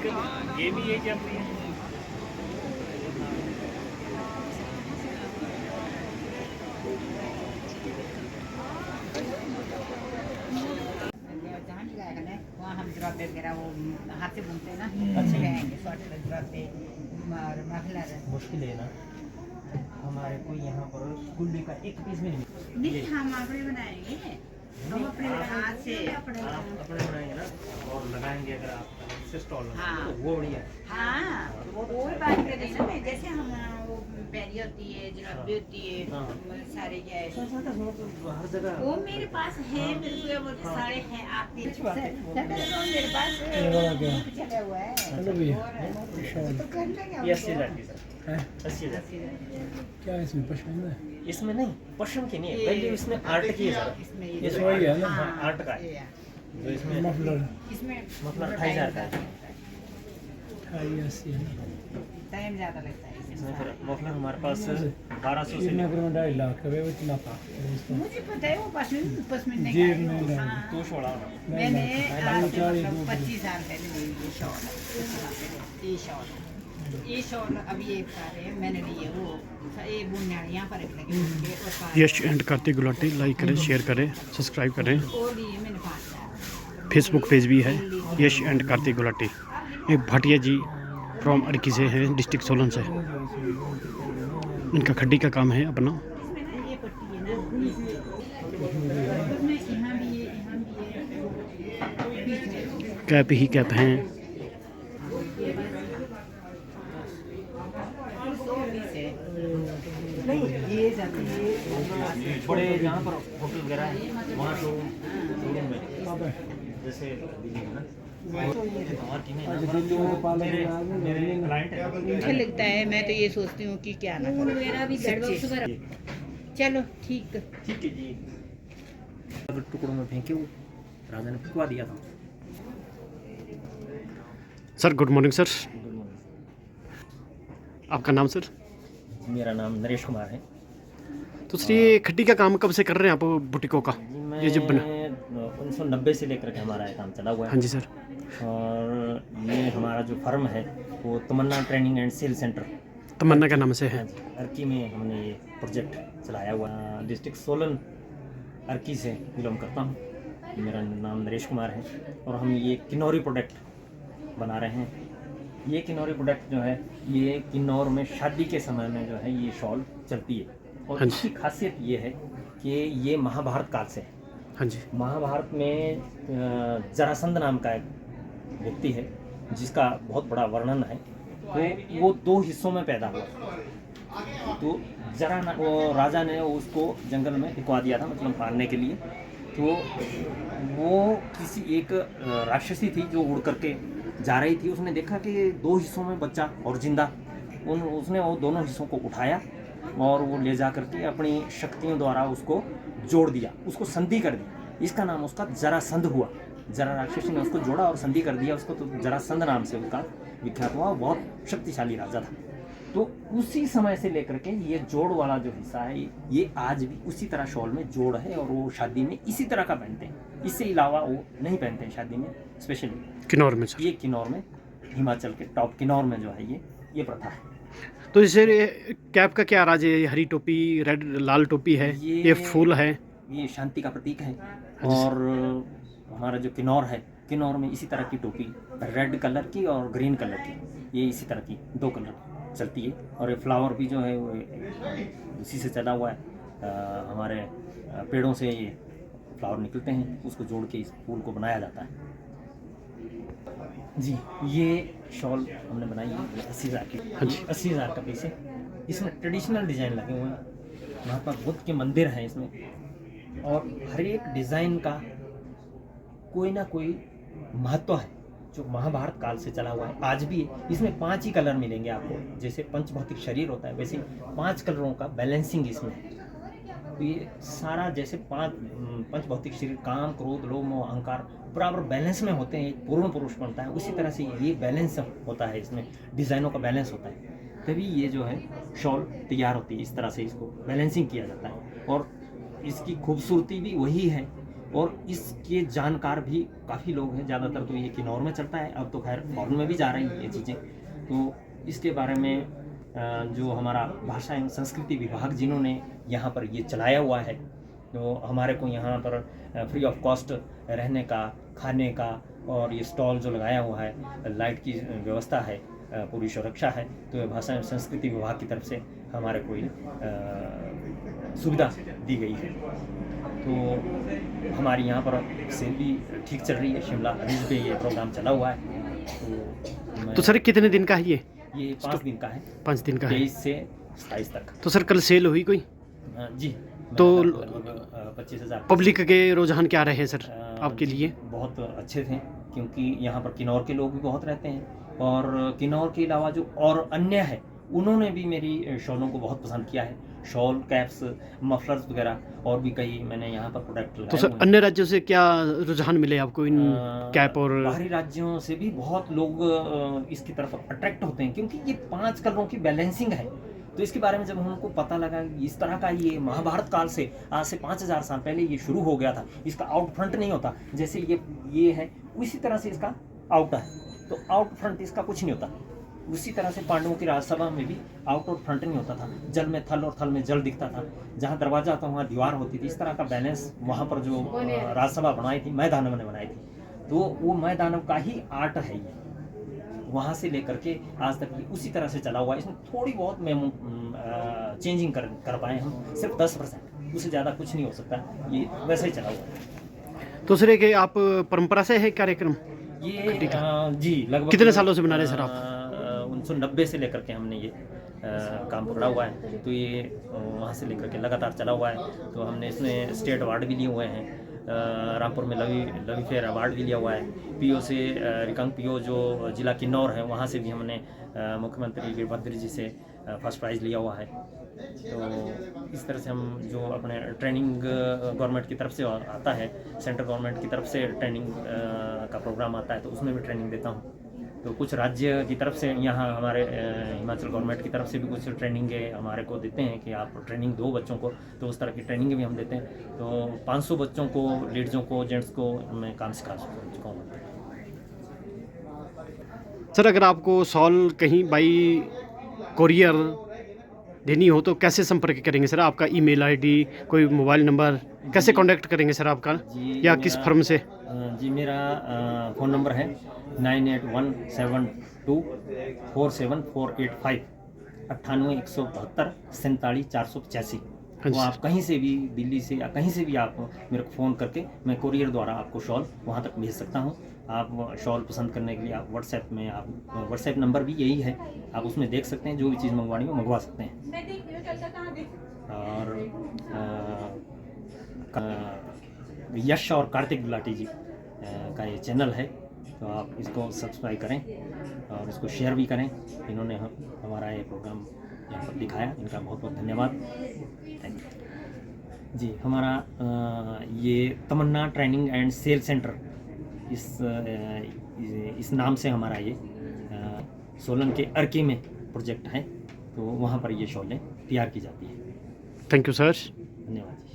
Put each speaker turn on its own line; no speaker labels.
आजकल ये भी है कि आप
जहाँ भी जाएगा ना वहाँ हम जुराबे वगैरह वो हाथ से बुनते हैं ना, अच्छे रहेंगे स्वेटर जुराबे और मफलर।
मुश्किल है ना, हमारे को यहाँ पर गुल्ली का एक पीस भी
नहीं, हम अपने बनाएंगे, हम अपने हाथ से
अपने बनाएंगे ना और लगाएंगे। अगर आप स्टॉल
हाँ
तो वो बढ़िया है।
हाँ, वो ही बात कर रही ना मैं, जैसे हम वो पैरी होती है, जुराबे होती है, सारे क्या है
हर जगह
वो मेरे पास है, मेरे वो सारे हैं आपके मेरे पास चला हुआ है। तो करना क्या
ये 80,000 की सर, 80,000।
क्या है इसमें पसंद है?
इसमें नहीं, पश्चिम की नहीं है, पहले इसमें आर्ट की है सर।
इसमें
ये वही है ना?
हाँ, आर्ट का है। जो इसमें
मफलर
इसमें
मतलब 28,000 का है।
80 है।
टाइम ज़्यादा लगता है
इसमें फिर मफलर हमारे पास 1200 से
इसमें अगर मैं 2.5 लाख का वो इतना था
मुझे पता है वो पसंद
जी, नहीं,
तो छोड़ा
मैंने आज से
चार ही
मतलब
दो
25 साल पहले ली ये शॉल, ये शॉल अभी ये बता रहे हैं मैंने ली है वो ये बुनियाद यहाँ पर लगे
यश एंड कार्तिक गुलाटी लाइक करें, शेयर करें, सब्सक्राइब करें।
और लिए मैंने 5,000
फेसबुक पेज भी है यश एंड कार्तिक गुलाटी। ये भाटिया जी फ्रॉम अरकी से हैं, डिस्ट्रिक्ट सोलन से। इनका खड्डी का काम है अपना।
इसमें ना ये पट्टी है ना, इसमें यहाँ भी है, यहाँ भी है,
कैप ही कैप हैं।
नहीं ये जाती है
बड़े जहाँ पर होटल वगैरह है वहाँ शोरूम में जैसे दिल्ली में ना और की नहीं ना, मेरे क्लाइंट है।
मुझे लगता है, मैं तो ये सोचती हूँ कि क्या ना करूँ। चलो ठीक
ठीक है जी। अगर टुकड़ों में फेंके वो राजा ने फुकवा दिया था।
सर गुड मॉर्निंग सर, आपका नाम सर?
मेरा नाम नरेश कुमार है।
तो सर ये खड्डी का काम कब से कर रहे हैं आप बुटीकों का? ये जब बना?
1990 से लेकर के हमारा ये काम चला हुआ है।
हाँ जी सर।
और ये हमारा जो फर्म है वो तमन्ना ट्रेनिंग एंड सेल सेंटर
तमन्ना के नाम से है।
अर्की में हमने ये प्रोजेक्ट चलाया हुआ है। डिस्ट्रिक्ट सोलन अर्की से बिलोंग करता हूँ। मेरा नाम नरेश कुमार है और हम ये किन्नौरी प्रोडक्ट बना रहे हैं। ये किन्नौरी प्रोडक्ट जो है ये किन्नौर में शादी के समय में जो है ये शॉल चलती है। और
हाँ जी।
इसकी खासियत ये है कि ये महाभारत काल से है।
हाँ जी।
महाभारत में जरासंध नाम का एक व्यक्ति है जिसका बहुत बड़ा वर्णन है। तो वो 2 हिस्सों में पैदा हुआ। तो वो राजा ने उसको जंगल में भिजवा दिया था, मतलब पालने के लिए। तो वो किसी एक राक्षसी थी जो उड़ करके जा रही थी। उसने देखा कि 2 हिस्सों में बच्चा और जिंदा। उसने वो दोनों हिस्सों को उठाया और वो ले जा करके अपनी शक्तियों द्वारा उसको जोड़ दिया, उसको संधि कर दी। इसका नाम उसका जरासंध हुआ। जरा राक्षसी ने उसको जोड़ा और संधि कर दिया उसको, तो जरासंध नाम से उसका विख्यात हुआ। बहुत शक्तिशाली राजा था। तो उसी समय से लेकर के ये जोड़ वाला जो हिस्सा है ये आज भी उसी तरह शॉल में जोड़ है और वो शादी में इसी तरह का पहनते हैं। इससे अलावा वो नहीं पहनते हैं शादी में। स्पेशली
किन्नौर में सर?
ये किन्नौर में, हिमाचल के टॉप किन्नौर में जो है ये प्रथा है।
तो जैसे कैप का क्या राज है? हरी टोपी, रेड लाल टोपी है, ये फूल है,
ये शांति का प्रतीक है। और हमारा जो किन्नौर है, किन्नौर में इसी तरह की टोपी रेड कलर की और ग्रीन कलर की, ये इसी तरह की 2 कलर चलती है। और ये फ्लावर भी जो है वो इसी से चला हुआ है। हमारे पेड़ों से ये फ्लावर निकलते हैं, उसको जोड़ के इस फूल को बनाया जाता है। जी, ये शॉल हमने बनाई है 80,000 की।
हाँ जी।
80,000 का पीस है। इसमें ट्रेडिशनल डिज़ाइन लगे हुए हैं। महात्मा बुद्ध के मंदिर हैं इसमें। और हर एक डिज़ाइन का कोई ना कोई महत्व है जो महाभारत काल से चला हुआ है, आज भी है। इसमें 5 ही कलर मिलेंगे आपको। जैसे पंचभौतिक शरीर होता है वैसे 5 कलरों का बैलेंसिंग इसमें है। तो ये सारा जैसे 5 पंचभौतिक शरीर काम, क्रोध, लोभ, मोह, अहंकार बराबर बैलेंस में होते हैं, एक पूर्ण पुरुष बनता है। उसी तरह से ये बैलेंस होता है, इसमें डिज़ाइनों का बैलेंस होता है, तभी ये जो है शॉल तैयार होती है। इस तरह से इसको बैलेंसिंग किया जाता है। और इसकी खूबसूरती भी वही है और इसके जानकार भी काफ़ी लोग हैं। ज़्यादातर तो ये किन्नौर में चलता है, अब तो खैर फॉरेन में भी जा रही हैं ये चीज़ें। तो इसके बारे में जो हमारा भाषा एवं संस्कृति विभाग जिन्होंने यहाँ पर ये चलाया हुआ है, तो हमारे को यहाँ पर फ्री ऑफ कॉस्ट रहने का, खाने का, और ये स्टॉल जो लगाया हुआ है, लाइट की व्यवस्था है, पूरी सुरक्षा है। तो ये भाषा एवं संस्कृति विभाग की तरफ से हमारे को ये सुविधा दी गई है। तो हमारी यहाँ पर सेल भी ठीक चल रही है। शिमला रिज पे ये प्रोग्राम चला हुआ है।
तो सर कितने दिन का है ये?
5 दिन का है।
5 दिन का है।
23 से 27 तक।
तो सर कल सेल हुई कोई?
जी।
तो
25,000
पब्लिक के रुझान क्या रहे सर आपके लिए?
बहुत अच्छे थे, क्योंकि यहाँ पर किन्नौर के लोग भी बहुत रहते हैं, और किन्नौर के अलावा जो और अन्य है उन्होंने भी मेरी शॉलों को बहुत पसंद किया है। शॉल, कैप्स, मफलर्स वगैरह और भी कई मैंने यहाँ पर प्रोडक्ट लगाए
तो सर
हुए हैं।
अन्य राज्यों से क्या रुझान मिले आपको इन कैप और?
बाहरी राज्यों से भी बहुत लोग इसकी तरफ अट्रैक्ट होते हैं, क्योंकि ये 5 कलरों की बैलेंसिंग है। तो इसके बारे में जब हमको पता लगा इस तरह का ये महाभारत काल से आज से 5000 साल पहले ये शुरू हो गया था, इसका आउट फ्रंट नहीं होता, जैसे ये है उसी तरह से इसका आउट है, तो आउट फ्रंट इसका कुछ नहीं होता। उसी तरह से पांडवों की राजसभा में भी आउट और फ्रंट नहीं होता था, जल में थल और थल में जल दिखता था, जहाँ दरवाजा होता वहाँ दीवार होती थी। इस तरह का बैलेंस वहाँ पर जो राजसभा बनाई थी मैदानव ने बनाई थी, तो वो मैदानव का ही आर्ट है ये। वहाँ से लेकर के आज तक ये उसी तरह से चला हुआ है। इसमें थोड़ी बहुत चेंजिंग कर पाए हम, सिर्फ 10%, उससे ज़्यादा कुछ नहीं हो सकता, ये वैसे ही चला हुआ है।
तो सर कि आप परंपरा से है कार्यक्रम
ये जी लगभग
कितने सालों से बना रहे हैं सर आप?
1990 से लेकर के हमने ये काम पकड़ा हुआ है। तो ये वहाँ से लेकर के लगातार चला हुआ है। तो हमने इसमें स्टेट अवार्ड भी लिए हुए हैं, रामपुर में लवी फेयर अवार्ड भी लिया हुआ है। पीओ से रिकांग पीओ जो जिला किन्नौर है वहाँ से भी हमने मुख्यमंत्री वीरभद्र जी से फर्स्ट प्राइज़ लिया हुआ है। तो इस तरह से हम जो अपने ट्रेनिंग गवर्नमेंट की तरफ से आता है, सेंट्रल गवर्नमेंट की तरफ से ट्रेनिंग का प्रोग्राम आता है, तो उसमें भी ट्रेनिंग देता हूँ। तो कुछ राज्य की तरफ से यहाँ हमारे हिमाचल गवर्नमेंट की तरफ से भी कुछ ट्रेनिंग हमारे को देते हैं कि आप ट्रेनिंग दो बच्चों को, तो उस तरह की ट्रेनिंग भी हम देते हैं। तो 500 बच्चों को, लेडीज़ों को, जेंट्स को मैं काम सिखा चुका हूँ।
सर अगर आपको सॉल कहीं बाई कोरियर देनी हो तो कैसे संपर्क करेंगे सर? आपका ईमेल आईडी, कोई मोबाइल नंबर, कैसे कांटेक्ट करेंगे सर आपका, या किस फर्म से?
जी मेरा फ़ोन नंबर है 9817247485 9817748485। तो आप कहीं से भी, दिल्ली से या कहीं से भी आप मेरे को फ़ोन करके मैं कोरियर द्वारा आपको शॉल वहाँ तक भेज सकता हूँ। आप शॉल पसंद करने के लिए आप व्हाट्सएप में, आप व्हाट्सएप नंबर भी यही है, आप उसमें देख सकते हैं, जो भी चीज़ मंगवानी हो मंगवा सकते हैं। और यश और कार्तिक गुलाटी जी का ये चैनल है, तो आप इसको सब्सक्राइब करें और इसको शेयर भी करें। इन्होंने हमारा ये प्रोग्राम यहाँ पर दिखाया, इनका बहुत बहुत धन्यवाद, थैंक यू जी। हमारा ये तमन्ना ट्रेनिंग एंड सेल सेंटर इस नाम से हमारा ये सोलन के अर्की में प्रोजेक्ट है, तो वहाँ पर ये शॉलें तैयार की जाती है।
Thank you sir.
धन्यवाद जी।